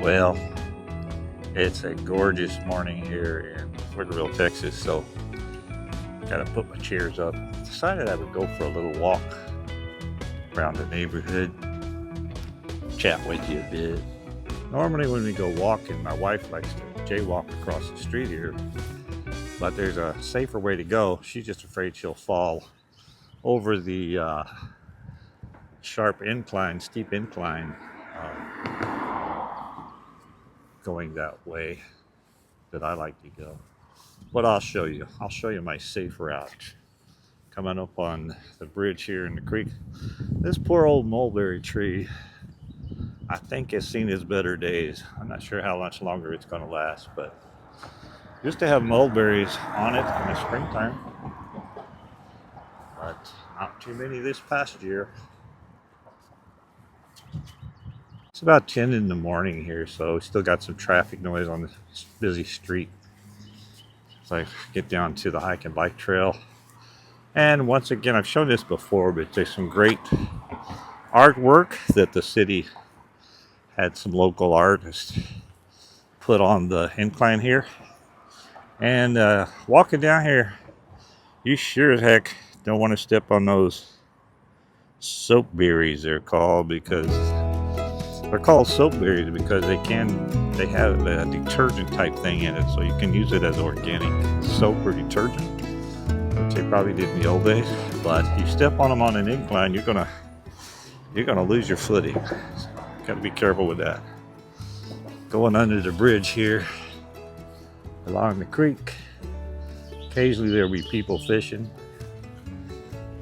Well, it's a gorgeous morning here in Pflugerville, Texas, so gotta put my chairs up. Decided I would go for a little walk around the neighborhood, chat with you a bit. Normally when we go walking, my wife likes to jaywalk across the street here, but there's a safer way to go. She's just afraid she'll fall over the sharp incline, steep incline, going that way that I like to go. But I'll show you. I'll show you my safe route. Coming up on the bridge here in the creek. This poor old mulberry tree, I think has seen its better days. I'm not sure how much longer it's going to last, but used to have mulberries on it in the springtime, but not too many this past year. It's about 10 in the morning here, so we still got some traffic noise on this busy street. So I get down to the hike and bike trail. And once again, I've shown this before, but there's some great artwork that the city had some local artists put on the incline here. And walking down here, you sure as heck don't want to step on those soap berries, they're called, because they're called soap berries because they have a detergent type thing in it, so you can use it as organic soap or detergent, which they probably did in the old days. But you step on them on an incline, you're gonna lose your footing. So, gotta be careful with that. Going under the bridge here along the creek. Occasionally there'll be people fishing.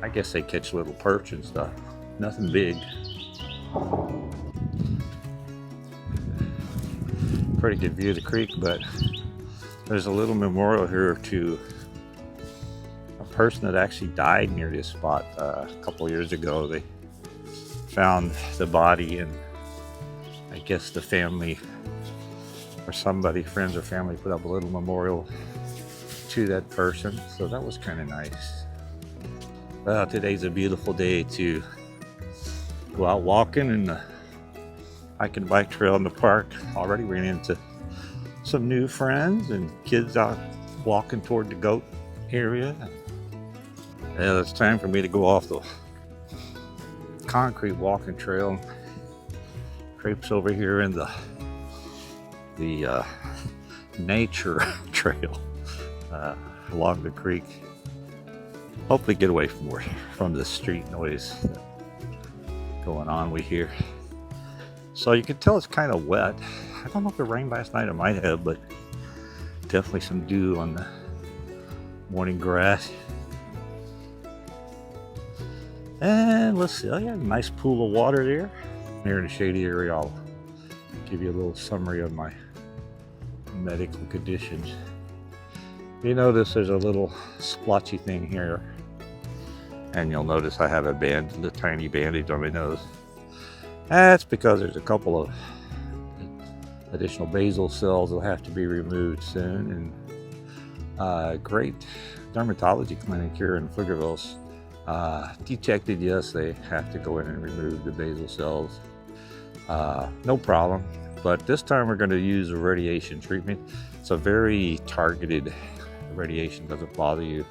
I guess they catch little perch and stuff. Nothing big. Pretty good view of the creek, but there's a little memorial here to a person that actually died near this spot a couple years ago. They found the body, and I guess the family or somebody, friends or family, put up a little memorial to that person, so that was kind of nice. Well, today's a beautiful day to go out walking in the hike and bike trail in the park. Already ran into some new friends and kids out walking toward the goat area. Yeah, it's time for me to go off the concrete walking trail. Traipse over here in the nature trail along the creek. Hopefully get away from the street noise going on we hear. So you can tell it's kind of wet. I don't know if it rained last night. It might have, but definitely some dew on the morning grass. And let's see. Oh yeah, nice pool of water there. Here in a shady area, I'll give you a little summary of my medical conditions. You notice there's a little splotchy thing here, and you'll notice I have a tiny bandage on my nose. That's because there's a couple of additional basal cells that will have to be removed soon. And great dermatology clinic here in Pflugerville detected, yes, they have to go in and remove the basal cells. No problem. But this time we're going to use a radiation treatment. It's a very targeted radiation, doesn't bother you.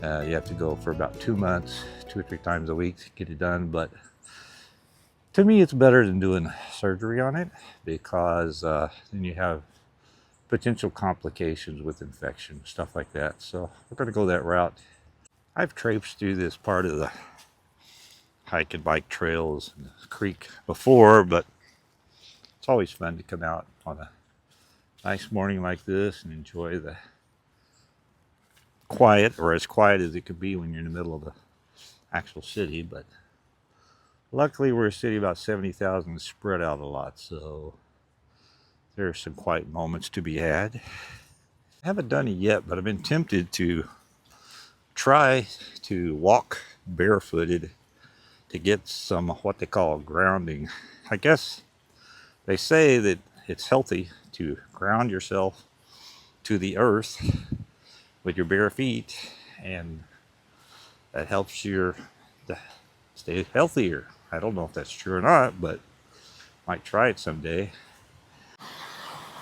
You have to go for about 2 months, 2 or 3 times a week to get it done. But to me, it's better than doing surgery on it, because then you have potential complications with infection, stuff like that. So we're going to go that route. I've traipsed through this part of the hike and bike trails and the creek before, but it's always fun to come out on a nice morning like this and enjoy the quiet, or as quiet as it could be when you're in the middle of the actual city. But luckily we're a city about 70,000 spread out a lot, so there's some quiet moments to be had. I haven't done it yet, but I've been tempted to try to walk barefooted to get some what they call grounding. I guess they say that it's healthy to ground yourself to the earth with your bare feet, and that helps you stay healthier. I don't know if that's true or not, but might try it someday.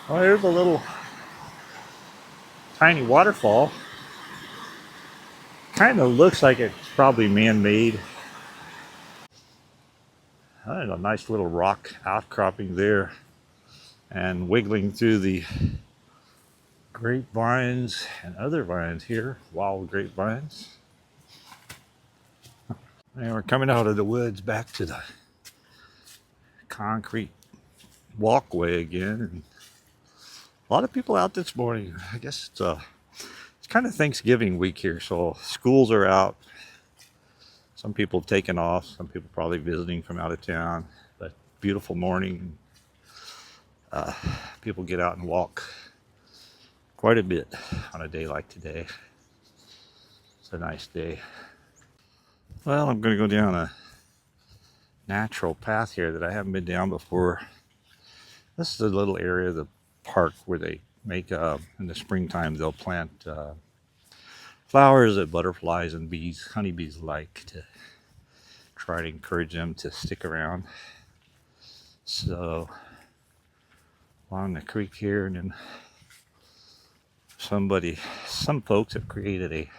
Well, here's a little tiny waterfall. Kind of looks like it's probably man-made. A nice little rock outcropping there, and wiggling through the grapevines and other vines here, wild grapevines. And we're coming out of the woods back to the concrete walkway again. And a lot of people out this morning. I guess it's kind of Thanksgiving week here, so schools are out. Some people have taken off, some people probably visiting from out of town. But beautiful morning. People get out and walk quite a bit on a day like today. It's a nice day. Well, I'm going to go down a natural path here that I haven't been down before. This is a little area of the park where they make, in the springtime, they'll plant flowers that butterflies and bees, honeybees like, to try to encourage them to stick around. So, along the creek here, and then some folks have created a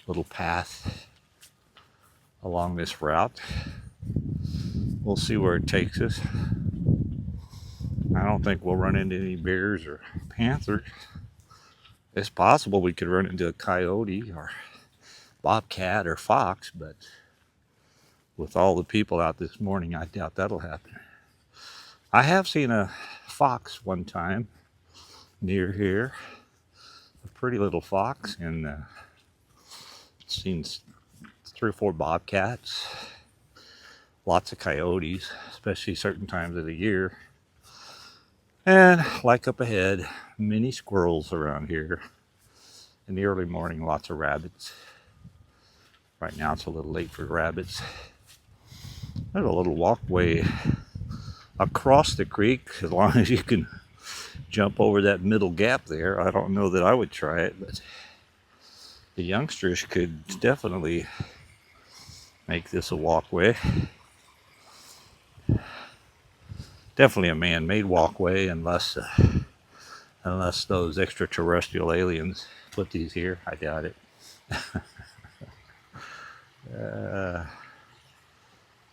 little path along this route. We'll see where it takes us. I don't think we'll run into any bears or panthers. It's possible we could run into a coyote or bobcat or fox, but with all the people out this morning, I doubt that'll happen. I have seen a fox one time near here, a pretty little fox, and seen 3 or 4 bobcats, lots of coyotes, especially certain times of the year. And like up ahead, many squirrels around here. In the early morning, lots of rabbits. Right now it's a little late for rabbits. There's a little walkway across the creek, as long as you can jump over that middle gap there. I don't know that I would try it, but the youngsters could definitely make this a walkway. Definitely a man-made walkway, unless those extraterrestrial aliens put these here. I doubt it.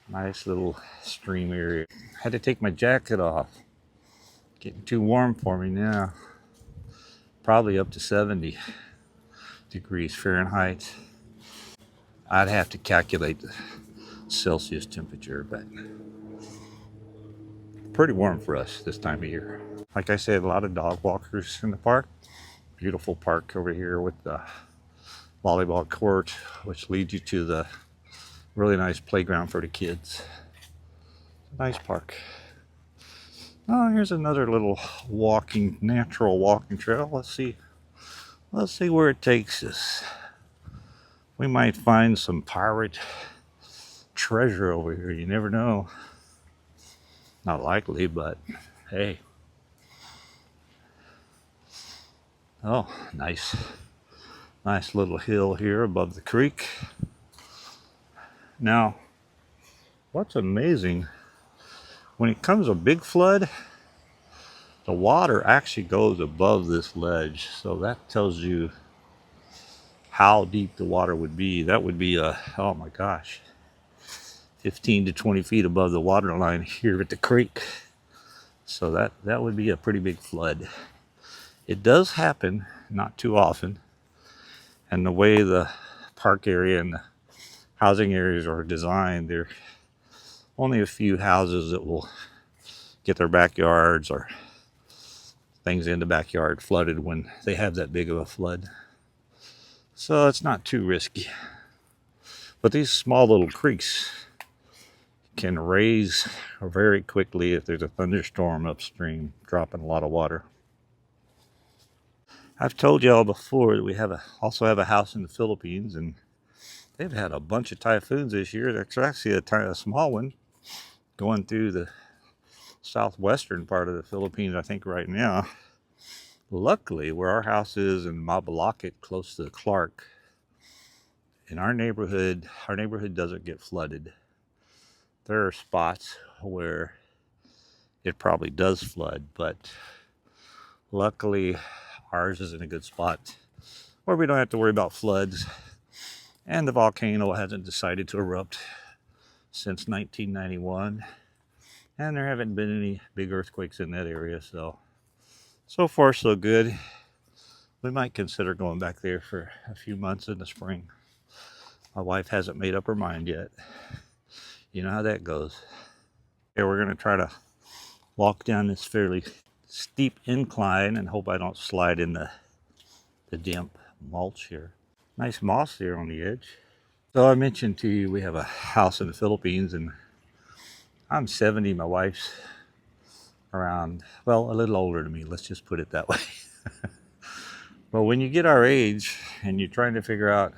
Nice little stream area. Had to take my jacket off. Getting too warm for me now. Probably up to 70 degrees Fahrenheit. I'd have to calculate the Celsius temperature, but pretty warm for us this time of year. Like I said, a lot of dog walkers in the park. Beautiful park over here with the volleyball court, which leads you to the really nice playground for the kids. Nice park. Oh, here's another little natural walking trail. Let's see where it takes us. We might find some pirate treasure over here. You never know. Not likely, but hey. Oh, nice little hill here above the creek. Now, what's amazing, when it comes a big flood, the water actually goes above this ledge. So that tells you how deep the water would be. That would be oh my gosh, 15 to 20 feet above the water line here at the creek. So that would be a pretty big flood. It does happen, not too often. And the way the park area and the housing areas are designed, there are only a few houses that will get their backyards or things in the backyard flooded when they have that big of a flood. So it's not too risky. But these small little creeks can raise very quickly if there's a thunderstorm upstream, dropping a lot of water. I've told y'all before that we also have a house in the Philippines, and they've had a bunch of typhoons this year. There's actually a small one going through the southwestern part of the Philippines, I think, right now. Luckily, where our house is in Mabalacat, close to Clark, in our neighborhood doesn't get flooded. There are spots where it probably does flood, but Luckily, ours is in a good spot where we don't have to worry about floods, and the volcano hasn't decided to erupt since 1991, and there haven't been any big earthquakes in that area, so far so good. We might consider going back there for a few months in the spring. My wife hasn't made up her mind yet. You know how that goes. Okay, we're going to try to walk down this fairly steep incline and hope I don't slide in the damp mulch here. Nice moss there on the edge. So I mentioned to you we have a house in the Philippines, and I'm 70. My wife's around, well, a little older than me. Let's just put it that way. But when you get our age and you're trying to figure out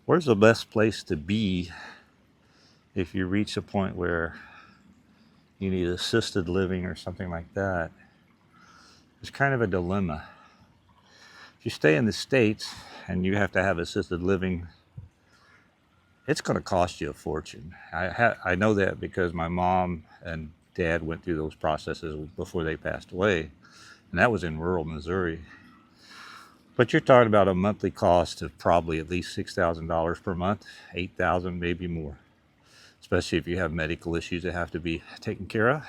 where's the best place to be if you reach a point where you need assisted living or something like that, it's kind of a dilemma. If you stay in the States and you have to have assisted living, it's going to cost you a fortune. I know that because my mom and dad went through those processes before they passed away, and that was in rural Missouri. But you're talking about a monthly cost of probably at least $6,000 per month, $8,000, maybe more, especially if you have medical issues that have to be taken care of.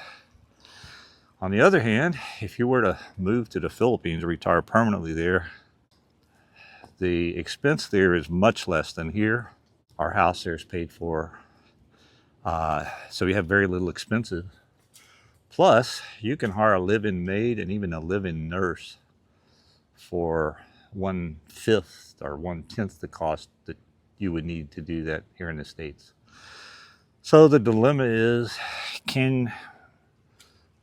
On the other hand, if you were to move to the Philippines or retire permanently there, the expense there is much less than here. Our house there is paid for, so we have very little expenses. Plus, you can hire a live-in maid and even a live-in nurse for 1/5 or 1/10 the cost that you would need to do that here in the States. So the dilemma is, can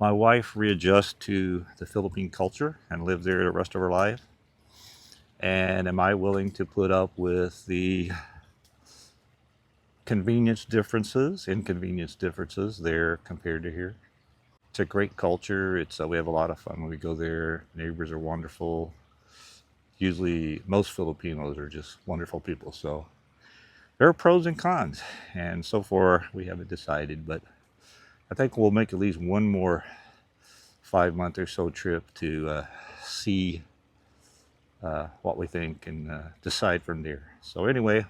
my wife readjust to the Philippine culture and live there the rest of her life? And am I willing to put up with the inconvenience differences there compared to here? It's a great culture. We have a lot of fun when we go there. Neighbors are wonderful. Usually, most Filipinos are just wonderful people. So there are pros and cons, and so far we haven't decided. But I think we'll make at least one more 5-month or so trip to see what we think and decide from there. So anyway,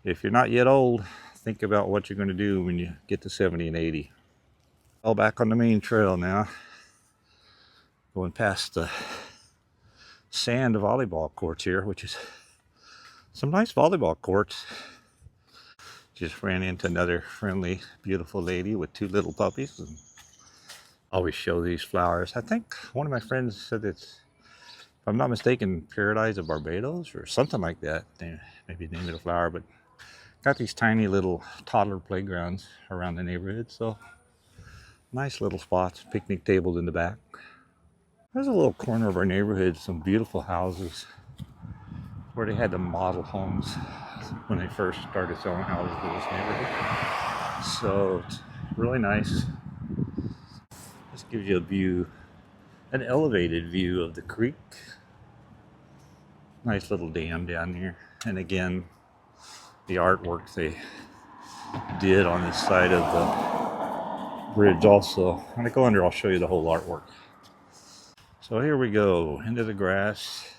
if you're not yet old, think about what you're going to do when you get to 70 and 80. All back on the main trail now, going past the sand volleyball courts here, which is some nice volleyball courts. Just ran into another friendly, beautiful lady with 2 little puppies, and always show these flowers. I think one of my friends said it's, if I'm not mistaken, Paradise of Barbados or something like that. Maybe the name of the flower, but got these tiny little toddler playgrounds around the neighborhood. So nice little spots, picnic tables in the back. There's a little corner of our neighborhood, some beautiful houses where they had the model homes when they first started selling houses in this neighborhood. So it's really nice. This gives you a view, an elevated view of the creek. Nice little dam down there. And again, the artwork they did on this side of the bridge also. When I go under, I'll show you the whole artwork. So here we go, into the grass,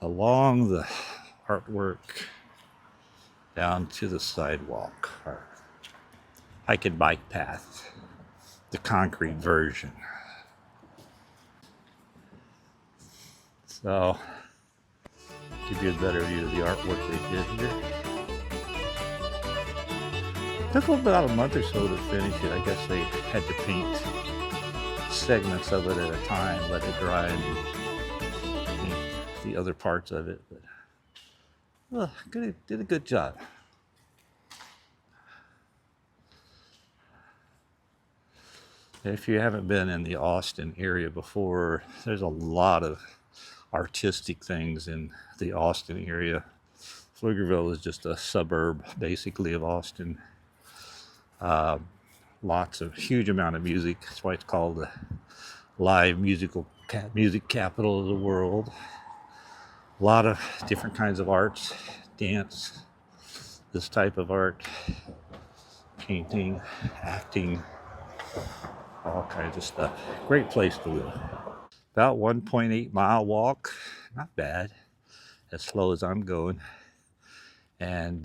along the artwork, down to the sidewalk, or hike and bike path, the concrete version. So, give you a better view of the artwork they did here. Took about a month or so to finish it. I guess they had to paint segments of it at a time, let it dry, and paint the other parts of it. But well, did a good job. If you haven't been in the Austin area before, there's a lot of artistic things in the Austin area. Pflugerville is just a suburb, basically, of Austin. Lots of huge amount of music. That's why it's called the live music capital of the world. A lot of different kinds of arts, dance, this type of art, painting, acting, all kinds of stuff. Great place to live. about 1.8 mile walk. Not bad, as slow as I'm going. And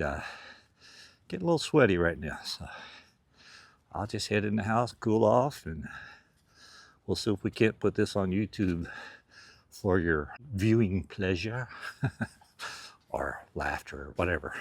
getting a little sweaty right now, so I'll just head in the house, cool off, and we'll see if we can't put this on YouTube for your viewing pleasure or laughter or whatever.